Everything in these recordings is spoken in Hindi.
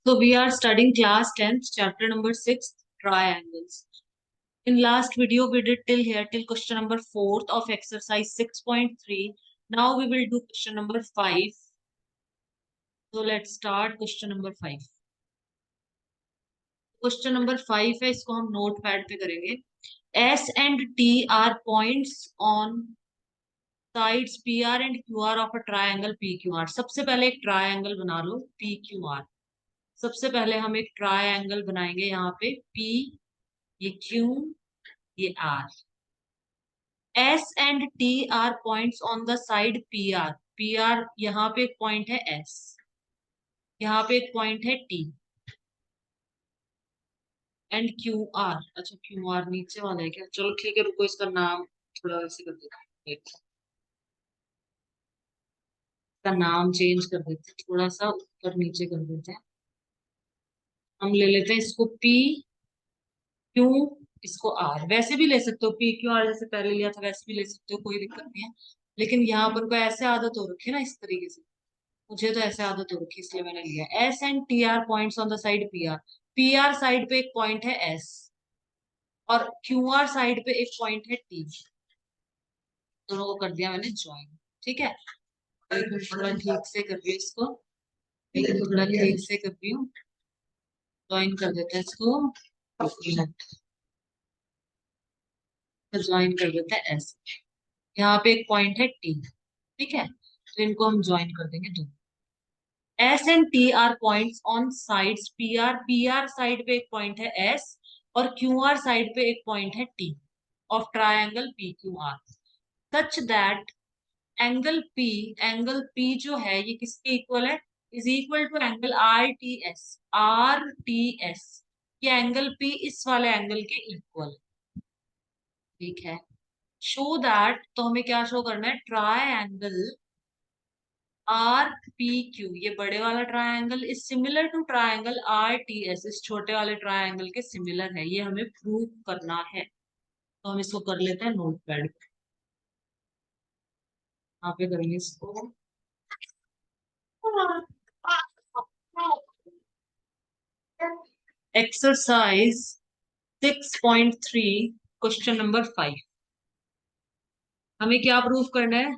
So we are studying class 10th, chapter number 6, triangles. In last video, we did till here, till question number 4th of exercise 6.3. Now we will do question number 5. So let's start question number 5. Question number 5 है, इसको हम नोट पैड पे करेंगे. S and T are points on sides PR and QR of a triangle PQR. सबसे पहले एक ट्रायंगल बना लो PQR. सबसे पहले हम एक ट्रायंगल बनाएंगे यहाँ पे P, ये Q, ये R. S and T are points on the side PR. PR यहाँ पे एक पॉइंट है S, यहाँ पे एक पॉइंट है T एंड QR. अच्छा QR नीचे वाला है क्या? चलो ठीक है, रुको इसका नाम थोड़ा ऐसे कर देते हैं. इसका नाम चेंज कर देते हैं, थोड़ा सा ऊपर नीचे कर देते हैं. हम ले लेते हैं इसको P Q, इसको R. वैसे भी ले सकते हो P Q R, जैसे पहले लिया था वैसे भी ले सकते हो, कोई दिक्कत नहीं है. लेकिन यहाँ पर को ऐसे आदत हो रखी है ना इस तरीके से, मुझे तो ऐसे आदत हो रखी है इसलिए मैंने लिया. S and T R points on the side P R. P R side पे एक पॉइंट है एस और क्यू आर साइड पे एक पॉइंट है टी. दोनों को कर दिया मैंने ज्वाइन. ठीक है, एक मिनट थोड़ा ठीक से कर रही हूँ इसको, एक मिनट थोड़ा ठीक से कर रही हूँ. ज्वाइन कर देते हैं इसको, ज्वाइन कर देते हैं एस. यहाँ पे एक पॉइंट है टी. ठीक है, तो इनको हम ज्वाइन कर देंगे दोनों. S and T R points on sides P R. P R side पे एक पॉइंट है एस और क्यू आर साइड पे एक पॉइंट है T of triangle P Q R. Such that angle P जो है ये किसके इक्वल है? Is equal to angle R T S. R T S, ये एंगल पी इस वाले एंगल के इक्वल. ठीक है, शो दैट, तो हमें क्या शो करना है? ट्रायंगल आर पी क्यू, ये बड़े वाला triangle is similar to triangle R T S, इस छोटे वाले ट्रायंगल के सिमिलर है. ये हमें प्रूव करना है. तो हम इसको कर लेते हैं नोट पैड. यहाँ पे करेंगे इसको. Exercise 6.3, question number 5. हमें क्या प्रूफ करना है?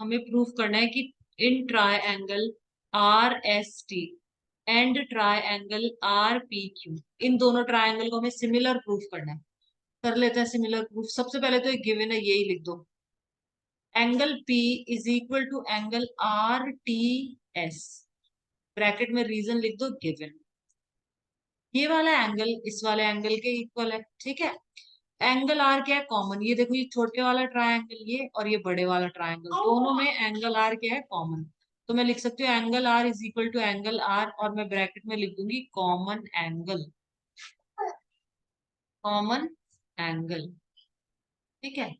हमें प्रूफ करना है कि इन triangle R S T and triangle R P Q, इन दोनों ट्रायंगल को हमें सिमिलर प्रूफ करना है. कर लेते हैं सिमिलर प्रूफ. सबसे पहले तो एक गिवन है, यही लिख दो. Angle P is equal to angle R T S. Bracket में रीजन लिख दो, गिवन. ये वाला एंगल इस वाले एंगल के इक्वल है. ठीक है, एंगल आर क्या है? कॉमन. ये देखो, ये छोटे वाला ट्रायंगल ये और ये बड़े वाला ट्रायंगल, दोनों में एंगल आर क्या है? कॉमन. तो मैं लिख सकती हूँ angle R is equal to angle R, और मैं ब्रैकेट में लिख दूंगी कॉमन एंगल. Common angle. ठीक है,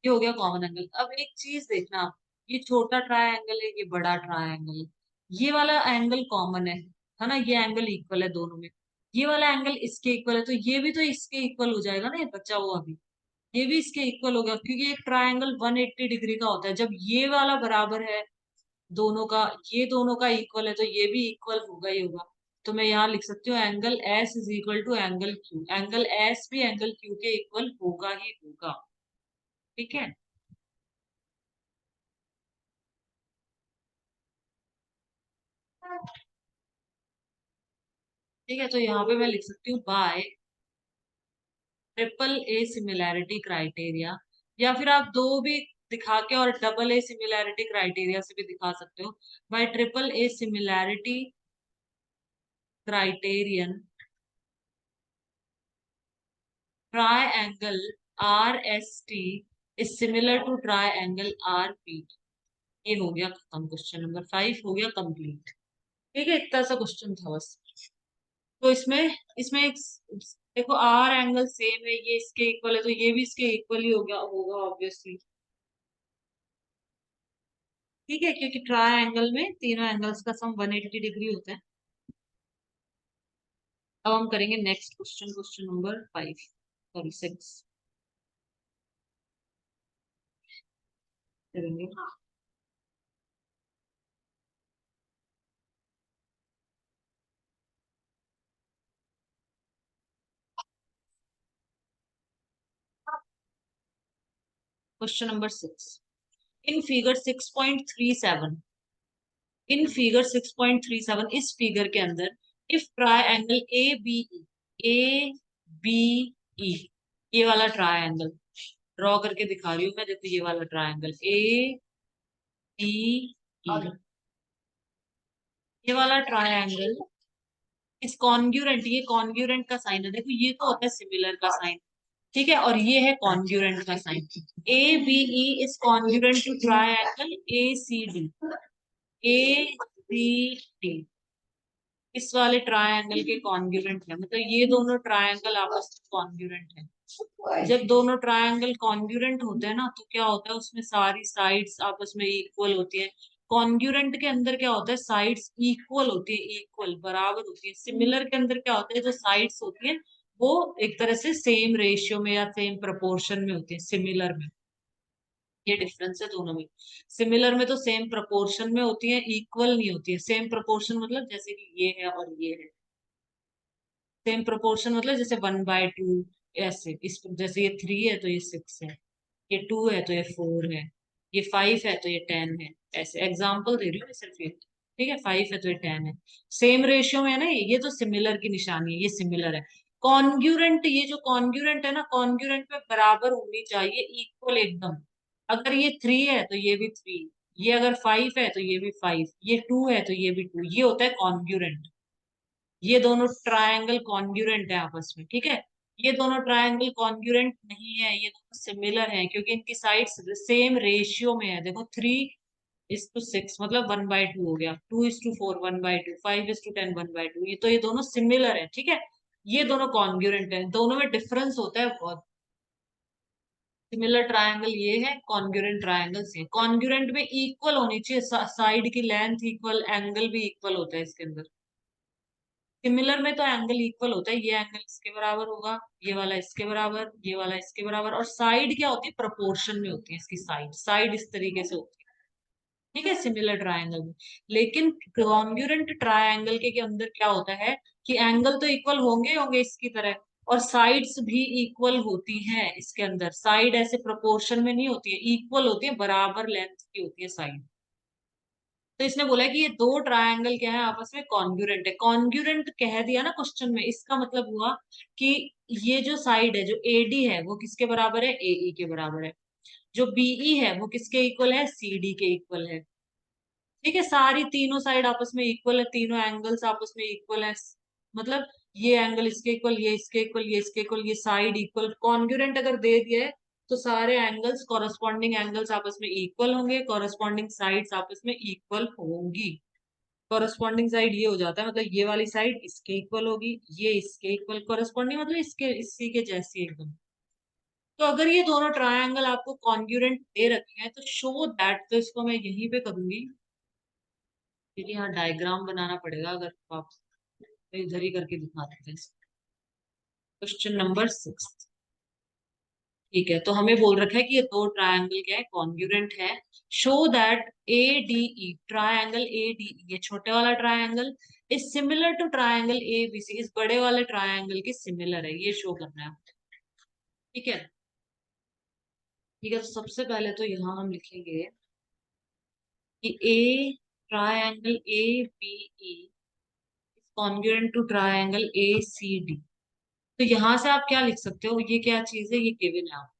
ये हो गया कॉमन एंगल. अब एक चीज देखना आप, ये छोटा ट्रायंगल है, ये बड़ा ट्रायंगल है, ये वाला एंगल कॉमन है ना? ये एंगल इक्वल है दोनों में. ये वाला एंगल इसके इक्वल है, तो ये भी तो इसके इक्वल हो जाएगा ना, ये बचा हुआ अभी. ये भी इसके इक्वल हो गया, क्योंकि एक ट्रायंगल 180 डिग्री का होता है. जब ये वाला बराबर है दोनों का, ये दोनों का इक्वल है, तो ये भी इक्वल होगा ही होगा. तो मैं यहाँ लिख सकती हूँ angle S is equal to angle Q. Angle S भी एंगल क्यू के इक्वल होगा ही होगा. ठीक है, ठीक है. तो यहाँ पे मैं लिख सकती हूँ bye triple A similarity criteria, या फिर आप दो भी दिखा के और डबल ए सिमिलैरिटी क्राइटेरिया से भी दिखा सकते हो. By triple A similarity criterion, triangle R S T is similar to triangle R P. ये हो गया खत्म. क्वेश्चन नंबर 5 हो गया कंप्लीट. ठीक है, इतना सा क्वेश्चन था बस. तो इसमें इसमें एक, देखो आर एंगल सेम है, ये इसके इक्वल है, तो ये भी इसके इक्वल ही हो गया होगा ऑब्वियसली. ठीक है, क्योंकि ट्रायंगल में तीनों एंगल्स का सम 180 डिग्री होता है. अब हम करेंगे next question, question number 5, sorry 6 करेंगे. Question number 6, in figure 6.37, in figure 6.37, इस फिगर के अंदर if triangle A B E, ये वाला ट्रायंगल ड्रॉ करके दिखा रही हूँ मैं, देखो ये वाला ट्रायंगल ABE, ये वाला ट्रायंगल इस कॉन्ग्यूरेंट, ये कॉन्ग्यूरेंट का साइन है, देखो ये तो होता है सिमिलर का साइन, ठीक है, और ये है कॉन्ग्यूरेंट का साइन। ABE is congruent to triangle ACD, ACD इस वाले ट्रायंगल के कॉन्ग्यूरेंट है, मतलब ये दोनों ट्रायंगल आपस में कॉन्ग्यूरेंट है। जब दोनों ट्रायंगल कॉन्ग्यूरेंट होते हैं ना, तो क्या होता है, उसमें सारी साइड्स आपस में इक्वल होती है। कॉन्ग्यूरेंट के अंदर क्या होता है, साइड्स इक्वल होती है, इक्वल बराबर होती है। सिमिलर के अंदर क्या होता है, जो साइड्स होती है वो एक तरह से सेम रेशियो में या सेम प्रोपोर्शन में होती है सिमिलर में। ये डिफरेंस है दोनों में। सिमिलर में तो सेम प्रोपोर्शन में होती है, इक्वल नहीं होती है। सेम प्रोपोर्शन मतलब जैसे कि ये है और ये है, सेम प्रोपोर्शन मतलब जैसे 1/2, ऐसे इस जैसे ये 3 है तो ये 6 है, ये 2 है तो ये 4 है, ये 5 है तो ये 10 है। ऐसे एग्जाम्पल दे रही हूँ मैं सिर्फ ये, ठीक है, 5 है तो ये 10 है। सेम रेशियो में है ना, ये तो सिमिलर की निशानी है, ये सिमिलर है। कॉन्ग्यूरेंट, ये जो कॉन्ग्यूरेंट है ना, कॉन्ग्यूरेंट में बराबर होनी चाहिए, इक्वल एकदम। अगर ये 3 है तो ये भी 3, ये अगर 5 है तो ये भी 5, ये 2 है तो ये भी 2, ये होता है कॉन्ग्यूरेंट। ये दोनों ट्रायंगल कॉन्ग्यूरेंट है आपस में, ठीक है। ये दोनों ट्रायंगल कॉन्ग्यूरेंट नहीं है, ये दोनों सिमिलर हैं, क्योंकि इनकी साइड्स सेम रेशियो में है। देखो 3:6 मतलब 1/2 हो गया, 2:4 1/2, 5:10 1/2, ये तो ये दोनों सिमिलर है, ठीक है। ये दोनों कॉन्ग्यूरेंट है, दोनों में डिफरेंस होता है बहुत। सिमिलर ट्रायंगल ये है, कॉन्ग्यूरेंट ट्रायंगल से। कॉन्ग्यूरेंट में इक्वल होनी चाहिए, साइड की लेंथ इक्वल, एंगल भी इक्वल होता है इसके अंदर। सिमिलर में तो एंगल इक्वल होता है, ये एंगल इसके बराबर होगा, ये वाला इसके बराबर, ये वाला इसके बराबर, और साइड क्या होती है, प्रोपोर्शन में होती है इसकी साइड, साइड इस तरीके से होती है, ठीक है, सिमिलर ट्रायंगल में। लेकिन कॉन्ग्यूरेंट ट्रायंगल के अंदर क्या होता है कि एंगल तो इक्वल होंगे होंगे इसकी तरह, और साइड्स भी इक्वल होती हैं इसके अंदर। साइड ऐसे प्रोपोर्शन में नहीं होती है, इक्वल होती है, बराबर लेंथ की होती है साइड। तो इसने बोला है कि ये दो ट्रायंगल क्या है, आपस में कॉन्ग्यूरेंट है। कॉन्ग्यूरेंट कह दिया ना क्वेश्चन में, इसका मतलब हुआ कि ये जो साइड है, जो AD है, वो किसके बराबर है, AE के बराबर है। जो BE है वो किसके इक्वल है, CD के इक्वल है, ठीक है। सारी तीनों साइड आपस में इक्वल है, तीनों एंगल्स आपस में इक्वल है, मतलब ये एंगल इसके इक्वल, ये इसके इक्वल, ये इसके इक्वल, ये साइड इक्वल। कॉन्ग्यूरेंट अगर दे दिया है तो सारे एंगल्स, कॉरस्पॉन्डिंग एंगल्स आपस में इक्वल होंगे, कॉरस्पॉन्डिंग साइड्स आपस में इक्वल होंगी। कॉरस्पॉन्डिंग साइड ये हो जाता है, मतलब ये वाली साइड इसके इक्वल होगी, ये इसके इक्वल, कॉरस्पॉन्डिंग मतलब इसके इसी के जैसी एकदम। तो अगर ये दोनों ट्रायंगल आपको कॉन्ग्यूरेंट दे रखे हैं तो शो दैट, तो इसको मैं यहीं पे करूंगी, क्योंकि यहाँ डायग्राम बनाना पड़ेगा। अगर आप तो इधर ही करके दिखा देते हैं। क्वेश्चन नंबर 6, ठीक है, तो हमें बोल रखा है कि ये दो ट्रायंगल क्या है, कॉन्ग्यूरेंट है। Show that ADE, triangle ADE, ये छोटे वाला triangle is similar to triangle ABC, इस बड़े वाले ट्रायंगल के सिमिलर है, ये शो करना है, ठीक है। ठीक है, तो सबसे पहले तो यहाँ हम लिखेंगे कि triangle ABE congruent to triangle ACD। तो यहाँ से आप क्या लिख सकते हो, ये क्या चीज है, ये गिवन है आप।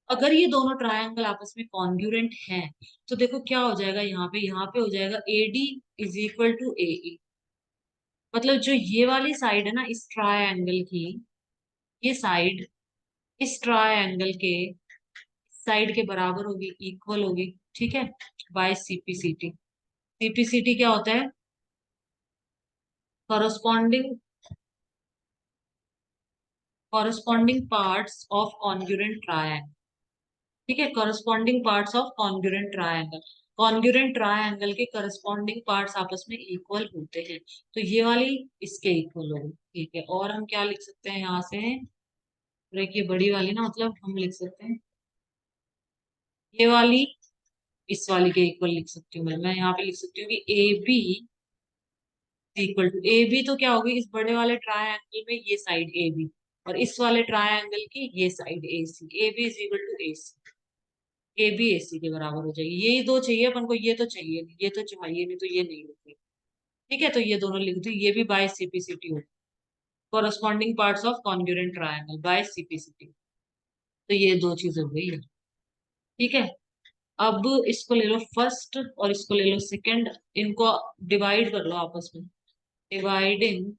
अगर ये दोनों ट्रायंगल आपस में कॉन्ग्रुएंट हैं तो देखो क्या हो जाएगा, यहाँ पे हो जाएगा AD is equal to AE। मतलब जो ये वाली साइड है ना इस ट्रायंगल की, ये साइड इस ट्रायंगल के साइड के बराबर होगी, इक्वल होगी, ठीक है, बाय CPCT। CPCT क्या होता है, corresponding corresponding parts of congruent triangle, ठीक है, corresponding parts of congruent triangle. Congruent triangle के करस्पॉन्डिंग पार्ट्स आपस में इक्वल होते हैं, तो ये वाली इसके इक्वल होगी, ठीक है। और हम क्या लिख सकते हैं यहाँ से, देखिए बड़ी वाली ना, मतलब हम लिख सकते हैं ये वाली इस वाली के इक्वल लिख सकती हूँ मैं यहाँ पे लिख सकती हूँ कि AB इक्वल टू, AB तो क्या होगी, इस बड़े वाले ट्रायंगल में ये साइड AB, और इस वाले ट्रायंगल की ये side AC, AB is equal to AC। A B A C के बराबर हो जाएगी। यही दो चाहिए अपन को, ये तो चाहिए नहीं, ये तो चाहिए नहीं, तो ये नहीं होगी। ठीक है, तो ये दोनों लिख दो, ये भी बाय सीपीसीटी हो। Corresponding parts of congruent triangle by CPCT. तो ये दो चीज हो गई है। ठीक है, अब इसको ले लो फर्स्ट और इसको ले लो सेकंड, इनको डिवाइड कर लो आपस में। Dividing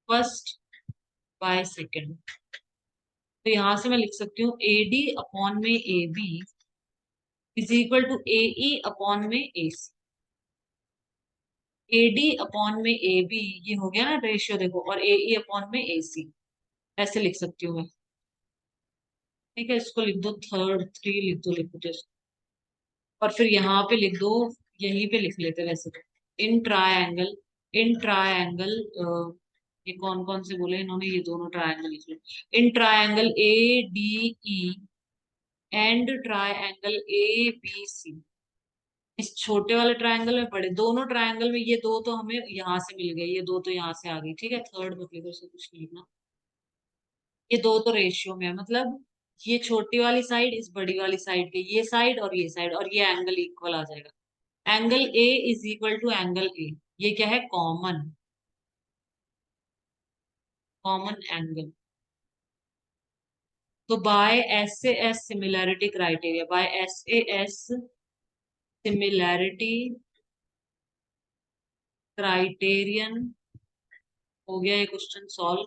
first by second. तो यहां से मैं लिख सकती हूँ ए डी अपॉन में A B is equal to A E upon में A C. A D upon में ए बी, ये हो गया ना रेशियो देखो, और ए ई अपॉन में ए सी, ऐसे लिख सकती हूँ मैं। ठीक है, इसको लिख दो, थर्ड थ्री लिख दो, लिख दो। और फिर यहाँ पे लिख दो, यहीं पे लिख लेते वैसे तो। इन ट्रायंगल, इन ट्रायंगल, ये कौन कौन से बोले इन्होंने, ये दोनों ट्रायंगल लिख लो। In triangle A D E and triangle A B C. इस छोटे वाले ट्रायंगल में, बड़े दोनों ट्रायंगल में, ये दो तो हमें यहाँ से मिल गई, ये दो तो यहाँ से आ गई। ठीक है, थर्ड मत लिखो, उसको कुछ नहीं लिखना। ये दो तो रेशियो में है, मतलब ये छोटी वाली साइड इस बड़ी वाली साइड के, ये साइड और ये साइड, और ये एंगल इक्वल आ जाएगा। Angle A is equal to angle A, ये क्या है, कॉमन, कॉमन एंगल। तो by S A S similarity criteria, by S A S similarity criterion, हो गया ये question solve.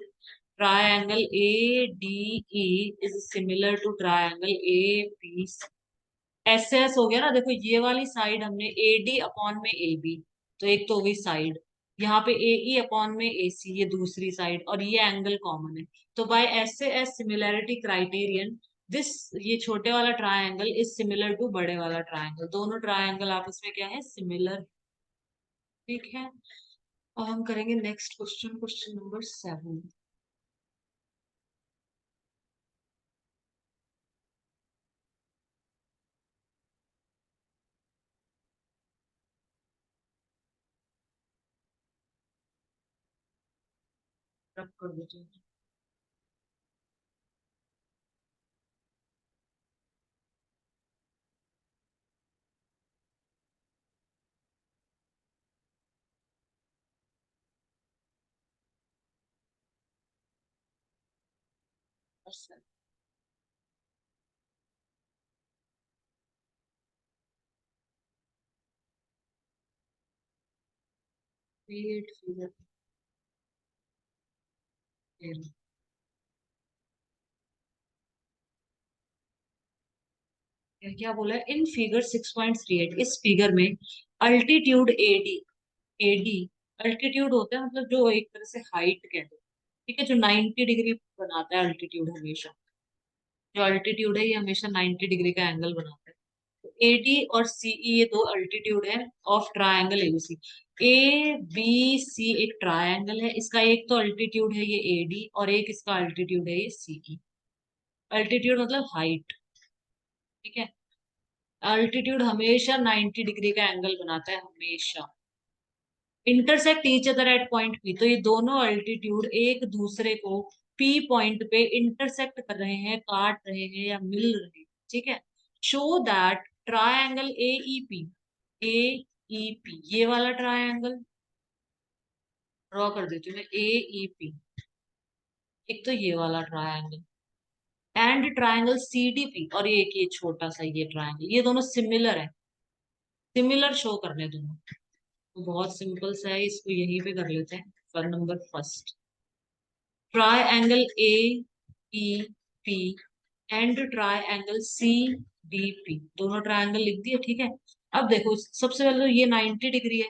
Triangle A D E is similar to triangle A B. S S हो गया ना, देखो ये वाली साइड हमने ए डी अपॉन में ए बी, तो एक तो हो गई साइड। यहाँ पे ए ई अपॉन में ए सी, ये दूसरी साइड, और ये एंगल कॉमन है। तो by S A S similarity criterion this, ये छोटे वाला ट्रायंगल इज सिमिलर टू बड़े वाला ट्रायंगल, दोनों ट्रायंगल आपस में क्या है, सिमिलर। ठीक है, और हम करेंगे नेक्स्ट क्वेश्चन, क्वेश्चन नंबर 7। रब कर दीजिए। क्रिएट फिगर, क्या बोला है, इन फिगर 6.38, इस फिगर में अल्टीट्यूड एडी, एडी अल्टीट्यूड होता है, मतलब जो एक तरह से हाइट कहते हैं। ठीक है, जो 90 डिग्री बनाता है अल्टीट्यूड हमेशा, जो अल्टीट्यूड है ये हमेशा 90 डिग्री का एंगल बनाता है। तो एडी और सीई ये दो अल्टीट्यूड है of triangle ABC. A B C एक ट्रायंगल है, इसका एक तो अल्टीट्यूड है ये एडी, और एक इसका अल्टीट्यूड है ये सीई। अल्टीट्यूड मतलब हाइट। ठीक है, अल्टीट्यूड हमेशा 90 डिग्री का एंगल बनाता है, हमेशा। Intersect each other at point P, तो ये दोनों अल्टीट्यूड एक दूसरे को पी पॉइंट पे इंटरसेक्ट कर रहे हैं, काट रहे हैं या मिल रहे हैं। ठीक है, show that triangle A E P, A E P ये वाला ट्रायंगल ड्रॉ कर देती हूँ मैं, ए ई पी, एक तो ये वाला triangle, and triangle C D P, और ये एक ये छोटा सा ये ट्रायंगल, ये दोनों सिमिलर है, सिमिलर शो करने दोनों। तो बहुत सिंपल सा है, इसको यहीं पे कर लेते हैं। फन number first, triangle A E P and triangle C D P, दोनों ट्रायंगल लिख दिए। ठीक है, अब देखो सबसे पहले तो ये 90 डिग्री है,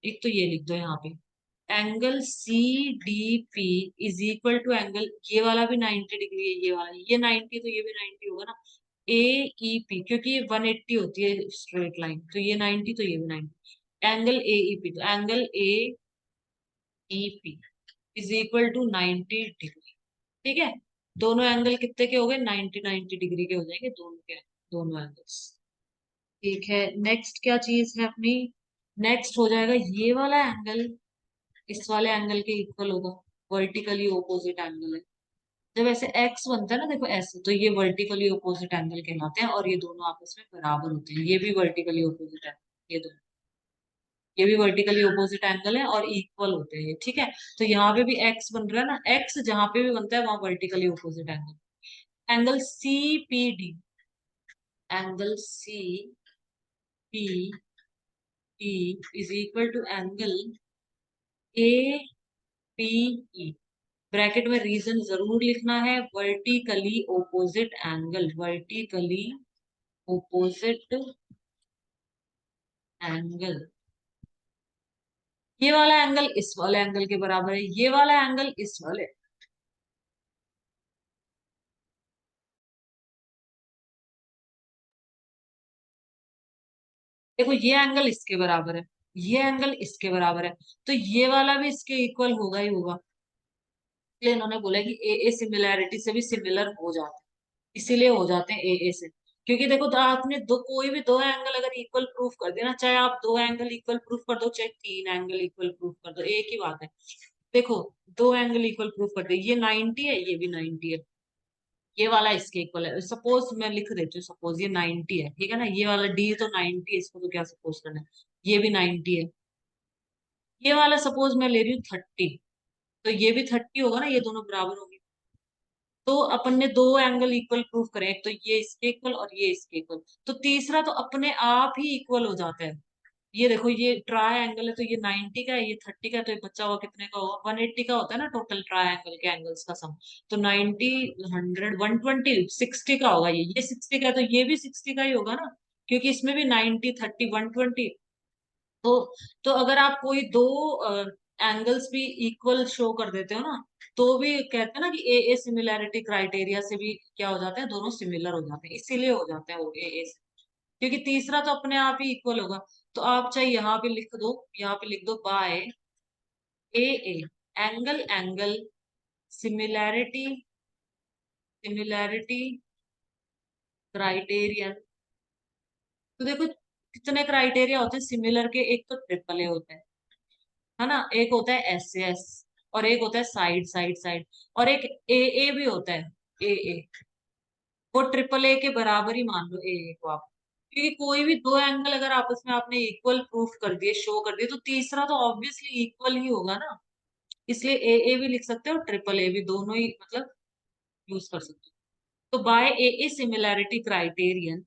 एक तो ये लिख दो यहाँ पे। Angle C D P is equal to angle, ये वाला भी 90 डिग्री है, ये वाला, ये 90 तो ये भी 90 होगा ना। ए ई पी, क्योंकि ये 180 होती है स्ट्रेट लाइन, तो ये 90 तो ये भी 90। एंगल ए ई पी, तो angle A E P is equal to 90 degree. ठीक है, दोनों एंगल कितने के हो गए, 90 90 डिग्री के हो जाएंगे दोनों के, दोनों एंगल्स। ठीक है, नेक्स्ट क्या चीज है अपनी, नेक्स्ट हो जाएगा ये वाला एंगल इस वाले एंगल के इक्वल होगा, वर्टिकली ओपोजिट एंगल है। जब ऐसे एक्स बनता है ना, देखो ऐसे, तो ये वर्टिकली ऑपोजिट एंगल कहलाते हैं, और ये दोनों आपस में बराबर होते हैं, ये भी वर्टिकली ऑपोजिट है, ये दोनों, ये भी वर्टिकली ऑपोजिट एंगल है और इक्वल होते हैं, ठीक है। तो यहाँ पे भी एक्स बन रहा है ना, एक्स जहां पे भी बनता है वहां vertically opposite angle. Angle C P D, angle C P D is equal to angle A P E. Bracket में रीजन जरूर लिखना है, vertically opposite angle, vertically opposite angle. ये वाला एंगल इस वाले एंगल के बराबर है, ये वाला एंगल इस वाले, देखो ये एंगल इसके बराबर है, ये एंगल इसके बराबर है, तो ये वाला भी इसके इक्वल होगा ही होगा। इसलिए इन्होंने बोला कि ए सिमिलैरिटी से भी सिमिलर हो जाते हैं, इसीलिए हो जाते हैं ए से। क्योंकि देखो, तो आपने दो, कोई भी दो एंगल अगर इक्वल प्रूफ कर देना, चाहे आप दो एंगल इक्वल प्रूफ कर दो, चाहे तीन एंगल इक्वल प्रूफ कर दो, एक ही बात है। देखो, दो एंगल इक्वल प्रूफ कर दे, ये 90 है, ये भी 90 है, ये वाला इसके इक्वल है, सपोज मैं लिख देती हूँ, सपोज ये 90 है, ठीक है ना, ये वाला डी तो 90 है, इसको तो क्या सपोज करना है, ये भी 90 है। ये वाला सपोज मैं ले रही हूँ 30, तो ये भी 30 होगा ना, ये दोनों बराबर होंगे। तो अपन ने दो एंगल इक्वल प्रूव करे, एक तो ये इसके इक्वल और ये इसके इक्वल, तो तीसरा तो अपने आप ही इक्वल हो जाता है। ये देखो, ये ट्राई एंगल है, तो ये 90 का है, ये 30 का है, तो ये बच्चा हुआ कितने का होगा, 180 का होता है ना टोटल ट्राई एंगल के एंगल्स का सम। तो 90, 100, 120, 60 का होगा, ये 60 का है, तो ये भी 60 का ही होगा ना, क्योंकि इसमें भी 90, 30, 120। तो तो अगर आप कोई दो एंगल्स भी इक्वल शो कर देते हो ना, तो भी कहते हैं ना कि ए सिमिलैरिटी क्राइटेरिया से भी क्या हो जाते हैं, दोनों सिमिलर हो जाते हैं, इसीलिए हो जाते हैं वो ए से, क्योंकि तीसरा तो अपने आप ही इक्वल होगा। तो आप चाहे यहाँ पे लिख दो, यहाँ पे लिख दो by A angle, angle similarity, similarity criterion. तो देखो, कितने क्राइटेरिया होते हैं सिमिलर के, एक तो ट्रिपल ए होता है ना, एक होता है एस, और एक होता है साइड साइड साइड, और एक ए भी होता है, ए। वो ट्रिपल ए के बराबर ही मान लो ए को आप, क्योंकि कोई भी दो एंगल अगर आपस में आपने इक्वल प्रूफ कर दिए, शो कर दिए, तो तीसरा तो ऑब्वियसली इक्वल ही होगा ना। इसलिए ए भी लिख सकते हो, ट्रिपल ए भी, दोनों ही मतलब यूज कर सकते हो। तो by A similarity criterion,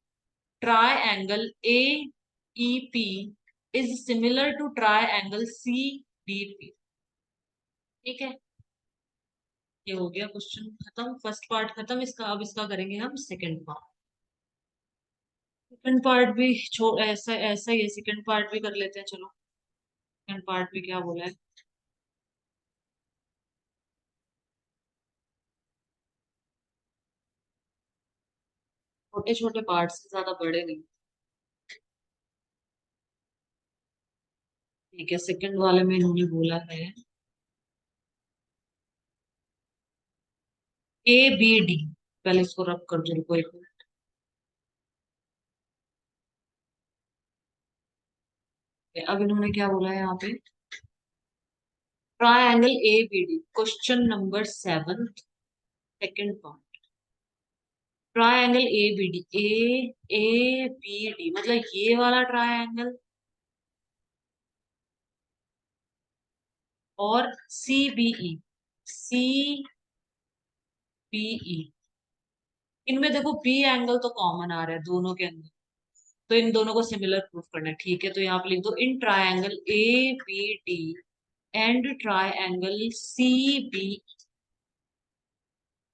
triangle A E P is similar to triangle C D P. ठीक है, ये हो गया क्वेश्चन खत्म, फर्स्ट पार्ट खत्म इसका। अब इसका करेंगे हम सेकंड पार्ट। सेकंड पार्ट भी ऐसा ऐसा ही है, सेकंड पार्ट भी कर लेते हैं, चलो। सेकंड पार्ट में क्या बोला है, छोटे छोटे पार्ट से, ज्यादा बड़े नहीं। ठीक है, सेकंड वाले में इन्होंने बोला है ए बी डी, पहले इसको रब कर दो, रुको एक मिनट। अब इन्होंने क्या बोला है यहाँ पे, triangle A B D, question number 7, second part. Triangle A B D, A B D मतलब ये वाला ट्रायंगल, और C B E, C B E, इनमें देखो बी एंगल तो कॉमन आ रहा है दोनों के अंदर, तो इन दोनों को सिमिलर प्रूफ करना है, ठीक है। तो यहाँ पे लिख दो, in triangle A B D and triangle C B,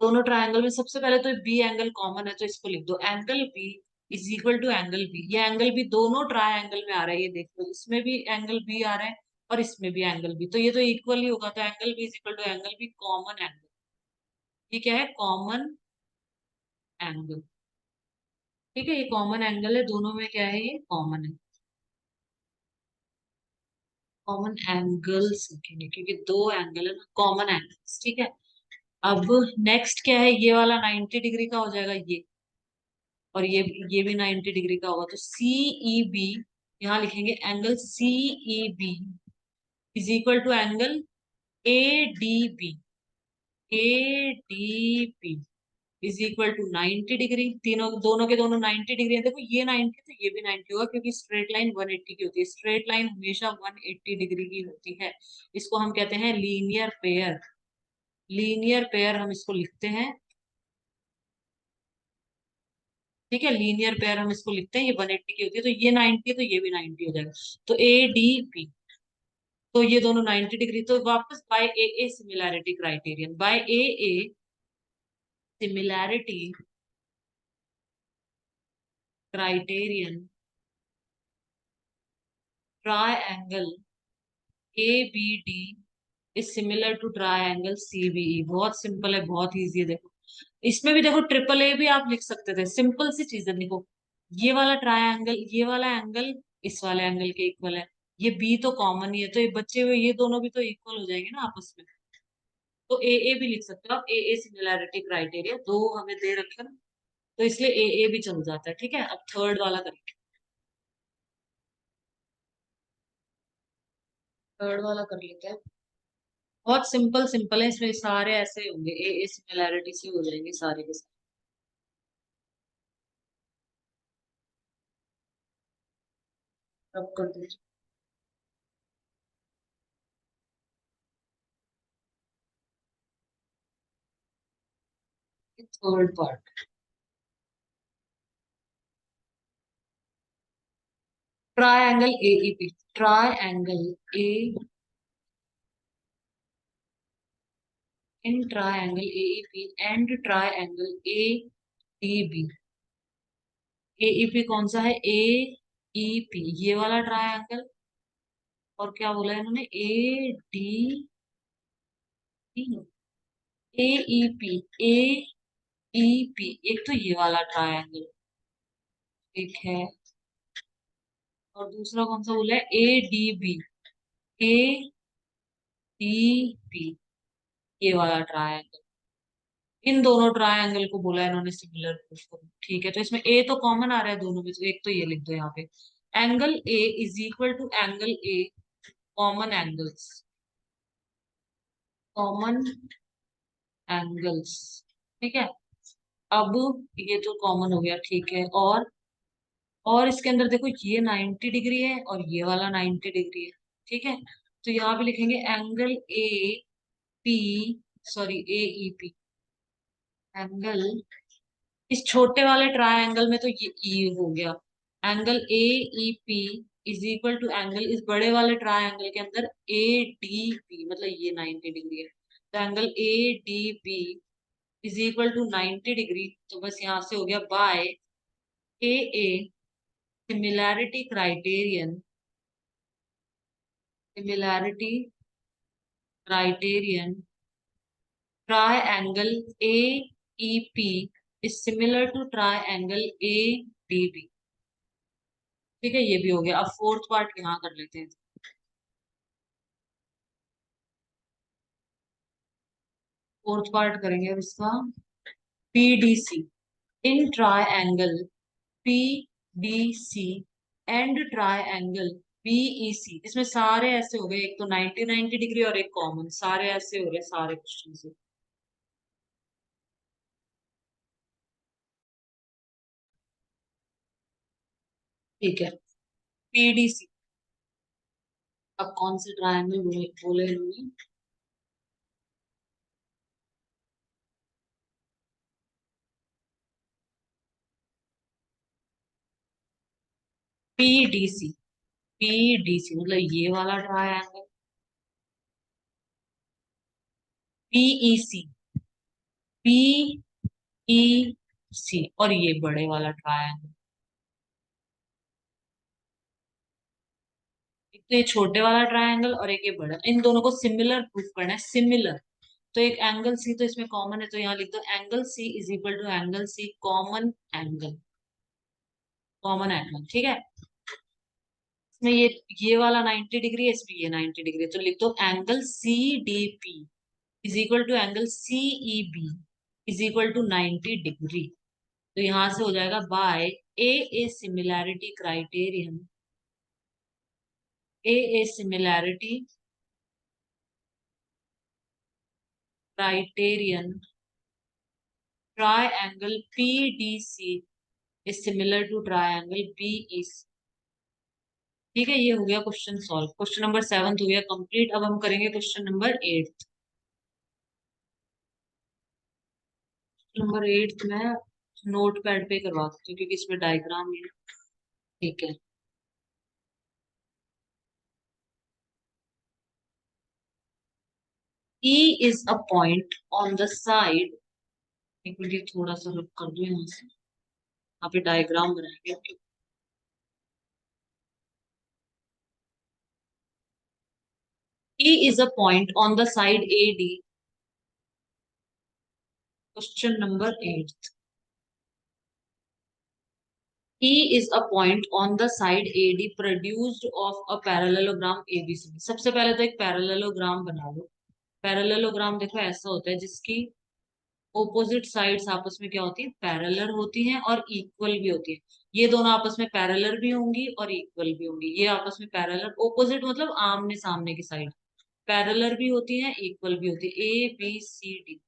दोनों ट्रायंगल में सबसे पहले तो बी एंगल कॉमन है, तो इसको लिख दो, angle B is equal to angle B. ये एंगल भी दोनों ट्रायंगल में आ रहा है, ये देख लो, इसमें भी एंगल बी आ रहा है और इसमें भी एंगल बी, तो ये तो इक्वल ही होगा, तो angle B is equal to angle B, common angle. ये क्या है, कॉमन एंगल, ठीक है, ये कॉमन एंगल है, दोनों में क्या है, ये कॉमन है, कॉमन एंगल्स रखेंगे, क्योंकि दो एंगल है ना, कॉमन एंगल्स, ठीक है। अब नेक्स्ट क्या है, ये वाला 90 डिग्री का हो जाएगा ये, और ये भी 90 डिग्री का होगा, तो सी ई बी, यहाँ लिखेंगे angle C E B is equal to angle A D B, A D P is equal to 90 degree, तीनों दोनों के दोनों 90 डिग्री है। देखो ये 90 तो ये भी 90 होगा, क्योंकि स्ट्रेट लाइन 180 की होती है, स्ट्रेट लाइन हमेशा 180 डिग्री की होती है। इसको हम कहते हैं लीनियर पेयर। लीनियर पेयर हम इसको लिखते हैं, ठीक है, लीनियर पेयर हम इसको लिखते हैं, ये 180 की होती है, तो ये 90 है तो ये भी 90 हो जाएगा। तो ए डी पी, तो ये दोनों 90 डिग्री, तो वापस by A similarity criterion, by A similarity criterion triangle A B D is similar to triangle CBE. बहुत सिंपल है, बहुत इजी है। देखो इसमें भी देखो ट्रिपल ए भी आप लिख सकते थे, सिंपल सी चीज है। देखो ये वाला ट्रायंगल, ये वाला एंगल इस वाले एंगल के इक्वल है, ये बी तो कॉमन ही है, तो ये बचे हुए ये दोनों भी तो इक्वल हो जाएंगे ना आपस में। तो ए भी लिख सकते हो आप, ए सिमिलैरिटी क्राइटेरिया दो हमें दे रखे ना, तो इसलिए ए भी चल जाता है। ठीक है, अब थर्ड वाला करेंगे, थर्ड वाला कर लेते हैं। बहुत सिंपल सिंपल है, इसमें सारे ऐसे होंगे, ए सिमिलैरिटी से हो जाएंगे सारे के सारे। अब कर दीजिए third part. Triangle AEP, triangle A in triangle AEP and triangle A D B. AEP कौन सा है, ए ई पी ये वाला ट्रायंगल, और क्या बोला है इन्होंने, A D A E P, A E P, एक तो ये वाला ट्रायंगल, ठीक है, और दूसरा कौन सा बोला है, A D B, A D B ये वाला ट्रायंगल। इन दोनों ट्रायंगल को बोला है इन्होंने सिमिलर प्रूफ करो, ठीक है। तो इसमें ए तो कॉमन आ रहा है दोनों में, तो एक तो ये लिख दो यहाँ पे, angle A is equal to angle A common angles, common angles, ठीक है। अब ये तो कॉमन हो गया, ठीक है, और इसके अंदर देखो ये 90 डिग्री है और ये वाला 90 डिग्री है, ठीक है। तो यहाँ पे लिखेंगे angle A P, sorry A E P, angle इस छोटे वाले ट्रायंगल में तो ये ई हो गया, angle A E P is equal to angle इस बड़े वाले ट्रायंगल के अंदर ए डी बी, मतलब ये 90 डिग्री है, तो angle A D B is equal to 90 degree. तो बस यहाँ से हो गया by A similarity criterion, similarity criterion triangle A E P is similar to triangle A D B, ठीक है, ये भी हो गया। अब फोर्थ पार्ट यहाँ कर लेते हैं, फोर्थ पार्ट करेंगे अब इसका, PDC in triangle PDC and triangle BEC, इसमें सारे ऐसे हो गए, एक तो 90 डिग्री और एक कॉमन, सारे ऐसे हो रहे सारे क्वेश्चन से, ठीक है। पीडीसी, अब कौन से ट्रायंगल बोले बोले इन्होंने, पीडीसी, पीडीसी मतलब ये वाला ट्रायंगल, पीईसी, पीईसी और ये बड़े वाला ट्रायंगल, एक तो ये छोटे वाला ट्रायंगल और एक ये बड़ा, इन दोनों को सिमिलर प्रूफ करना है, सिमिलर। तो एक एंगल सी तो इसमें कॉमन है, तो यहाँ लिख दो angle C is equal to angle C common angle, common angle, ठीक है। इसमें ये वाला 90 डिग्री है, इसमें ये 90 डिग्री है, तो लिख दो angle C D P is equal to angle C E B is equal to 90 degree. तो यहाँ से हो जाएगा by A similarity criterion, a similarity criterion triangle PDC is similar to triangle BEC। ठीक है, ये हो गया क्वेश्चन सॉल्व। क्वेश्चन नंबर 7 हो गया कंप्लीट। अब हम करेंगे क्वेश्चन नंबर 8। नंबर 8 में नोट पैड पे करवा सकती हूँ क्योंकि इसमें डायग्राम है। ठीक है। E is a point on the side। एक मिनट, ये थोड़ा सा रुक कर दो यहाँ से, यहाँ पे डायग्राम बनाएंगे। E is a point on the side AD। Question number 8। E is a point on the side AD produced of a parallelogram ABCD। सबसे पहले तो एक पैरेललोग्राम बना लो। पैरेललोग्राम देखो ऐसा होता है जिसकी ओपोजिट साइड्स आपस में क्या होती है, पैरेलल होती हैं और इक्वल भी होती है। ये दोनों आपस में पैरेलल भी होंगी और इक्वल भी होंगी। ये आपस में पैरेलल, ओपोजिट मतलब आमने सामने की साइड, पैरेलल भी होती है इक्वल भी होती है, ABCD।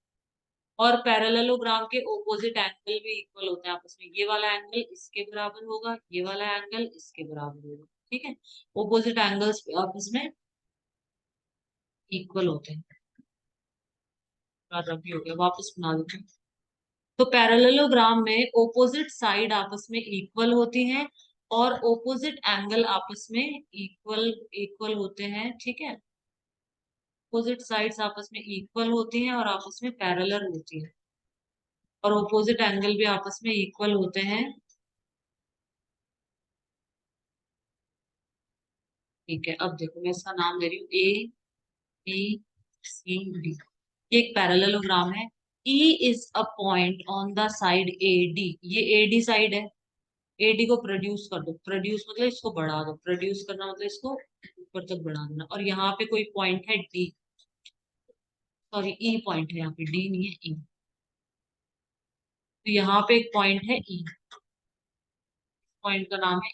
और पैरेललोग्राम के ओपोजिट एंगल भी इक्वल होते हैं आपस में। ये वाला एंगल इसके बराबर होगा, ये वाला एंगल इसके बराबर होगा। ठीक है, ओपोजिट एंगल्स आपस में इक्वल होते हैं। रबी हो गया, वापस बना देते हैं। तो पैरेललोग्राम में ओपोजिट साइड आपस में इक्वल होती हैं और ओपोजिट एंगल आपस में इक्वल इक्वल होते हैं। ठीक है, ओपोजिट साइड्स आपस में इक्वल होती हैं और आपस में पैरेलल होती हैं और ओपोजिट एंगल भी आपस में इक्वल होते हैं। ठीक है, अब देखो मैं इसका नाम दे रही हूँ ABCD। ये एक पैरेललोग्राम है। E is a point on the side AD। ये AD साइड है। AD को प्रोड्यूस कर दो। प्रोड्यूस मतलब इसको बढ़ा दो, प्रोड्यूस करना मतलब इसको ऊपर तक बढ़ा देना। और यहाँ पे कोई पॉइंट है D, सॉरी E पॉइंट है, यहाँ पे D नहीं है E। तो यहाँ पे एक पॉइंट है E, पॉइंट का नाम है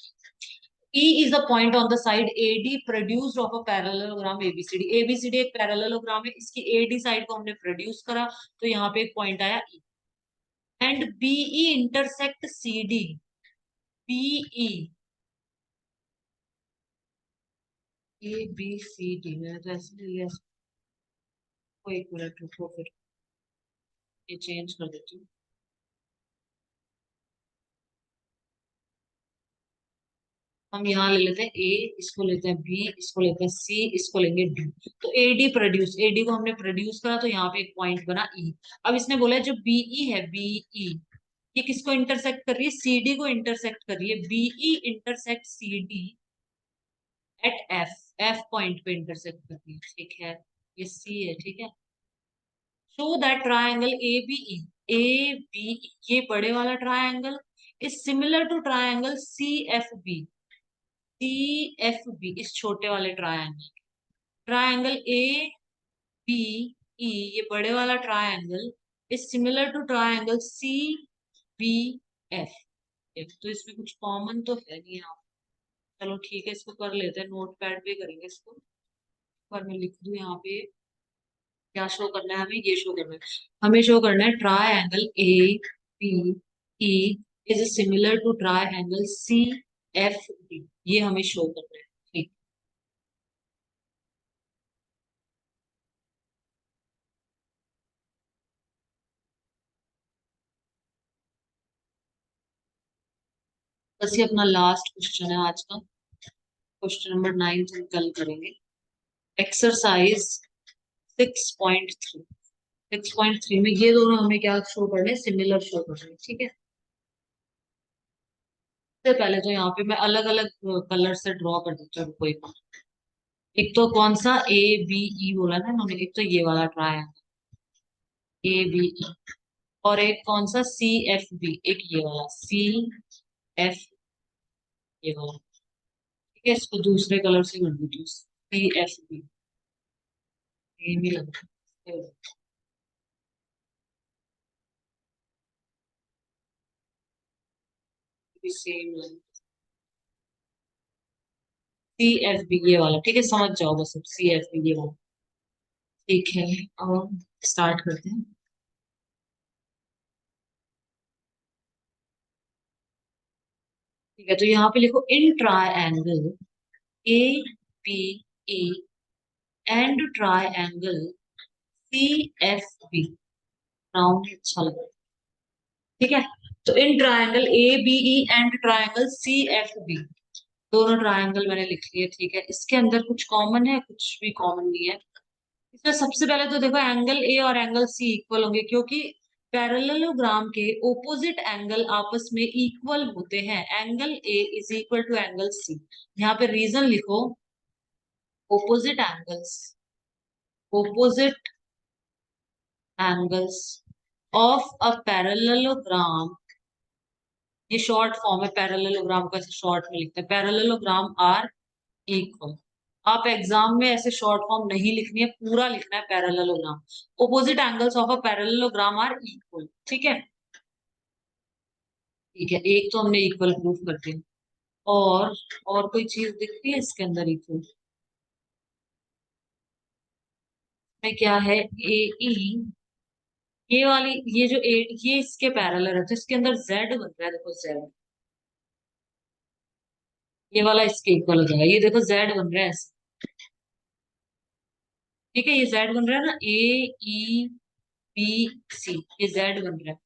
E is a point on the side AD produced of a parallelogram ABCD। ABCD एक पैरेललोग्राम है, इसकी AD साइड को हमने प्रोड्यूस करा तो यहाँ पे एक पॉइंट आया E। And BE intersect CD। BE ABCD मैंने तो ऐसे लिया इसको। एक मिनट रुको, फिर ये चेंज कर देती हूँ। हम यहाँ ले लेते हैं A, इसको लेते हैं B, इसको लेते हैं C, इसको लेंगे D। तो AD प्रोड्यूस, AD को हमने प्रोड्यूस करा तो यहाँ पे एक पॉइंट बना E। अब इसने बोला है जो BE है, BE ये किसको इंटरसेक्ट कर रही है, CD को इंटरसेक्ट कर रही है। BE intersect CD at F। F point पे इंटरसेक्ट कर रही है। ठीक है, ये C है। ठीक है, show that triangle ABE, ABE ये बड़े वाला triangle is similar to triangle CFB। CFB इस छोटे वाले ट्राइंगल, ट्राइंगल ABE ये बड़े वाला triangle is similar to triangle CBF। तो इसमें कुछ कॉमन तो है नहीं यहाँ। चलो ठीक है, इसको कर लेते हैं, नोट पैड पे करेंगे इसको। पर मैं लिख दूं यहाँ पे, क्या शो करना है हमें, ये शो करना है। हमें शो करना है triangle ABE is similar to triangle CFD। ये हमें शो करना है। ठीक, बस ये अपना लास्ट क्वेश्चन है आज का। क्वेश्चन नंबर 9 हम कल करेंगे। एक्सरसाइज 6.3। 6.3 में ये दोनों हमें क्या शो करने, सिमिलर शो करने। ठीक है, सबसे पहले तो यहाँ पे मैं अलग अलग कलर से ड्रॉ कर देती हूँ कोई। एक तो कौन सा ABE बोला ना उन्होंने, एक तो ये वाला ट्रायंगल ABE, और एक कौन सा CFB, एक ये वाला CF, ये वाला। ठीक है, इसको दूसरे कलर से कर दीजिए, CFB। ये भी लग रहा है सेम। CFB ये वाला, ठीक है, समझ जाओ बस अब CFB ये वाला। ठीक है, स्टार्ट करते हैं। ठीक है, तो यहाँ पे लिखो in triangle A B A and triangle C F B. नाउन अच्छा लगा। ठीक है, तो in triangle A B E and triangle C F B, दोनों ट्रायंगल मैंने लिख लिए। ठीक है, इसके अंदर कुछ कॉमन है, कुछ भी कॉमन नहीं है। इसमें सबसे पहले तो देखो एंगल ए और एंगल सी इक्वल होंगे, क्योंकि पैरेललोग्राम के ओपोजिट एंगल आपस में इक्वल होते हैं। Angle A is equal to angle C. यहाँ पे रीजन लिखो, opposite angles, opposite angles of a parallelogram, ये शॉर्ट फॉर्म है पैरेललोग्राम का, ऐसे शॉर्ट में लिखते हैं पैरेललोग्राम आर इक्वल। आप एग्जाम में ऐसे शॉर्ट फॉर्म नहीं लिखनी है, पूरा लिखना है parallelogram. Opposite angles of a parallelogram are equal. ठीक है, ठीक है, एक तो हमने इक्वल प्रूफ कर दिया। और कोई चीज दिख रही है इसके अंदर इक्वल में? क्या है, ए ई, ये वाली, ये जो ए, ये इसके पैरेलल है, तो इसके अंदर जेड बन रहा है। देखो जेड, ये वाला इसके इक्वल हो जाएगा। ये देखो जेड बन रहा है ऐसे। ठीक है, ये जेड बन रहा है ना, ए ई बी सी, ये जेड बन रहा है।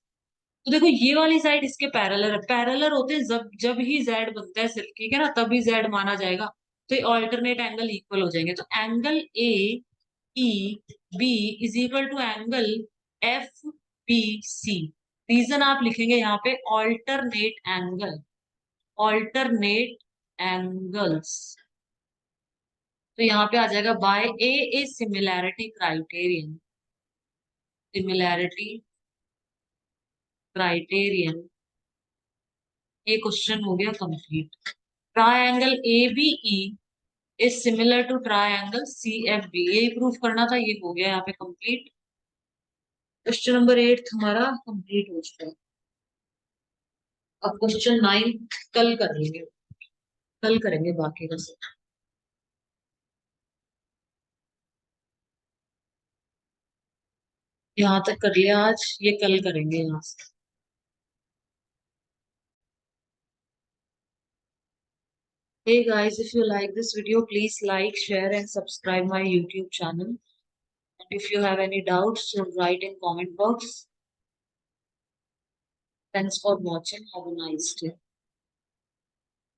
तो देखो ये वाली साइड इसके पैरेलल है। पैरेलल होते हैं जब जब ही जेड बनता है सिर्फ, ठीक है ना, तभी जेड माना जाएगा। तो ये ऑल्टरनेट एंगल इक्वल हो जाएंगे। तो angle A E B is equal to angle F B C. Reason आप लिखेंगे यहाँ पे ऑल्टरनेट एंगल, ऑल्टरनेट एंगल्स। तो यहाँ पे आ जाएगा by A similarity criterion, similarity criterion. ये क्वेश्चन हो गया complete. Triangle A B E is similar to triangle C F B, यही प्रूफ करना था, ये हो गया यहाँ पे कंप्लीट। क्वेश्चन नंबर 8 हमारा कंप्लीट हो चुका है। अब क्वेश्चन 9 कल कर लेंगे, कल करेंगे बाकी का सब। यहाँ तक कर लिया आज, ये कल करेंगे यहाँ से। Hey guys, if you like this video, please like, share and subscribe my YouTube channel. And if you have any doubts, so write in comment box. Thanks for watching. Have a nice day.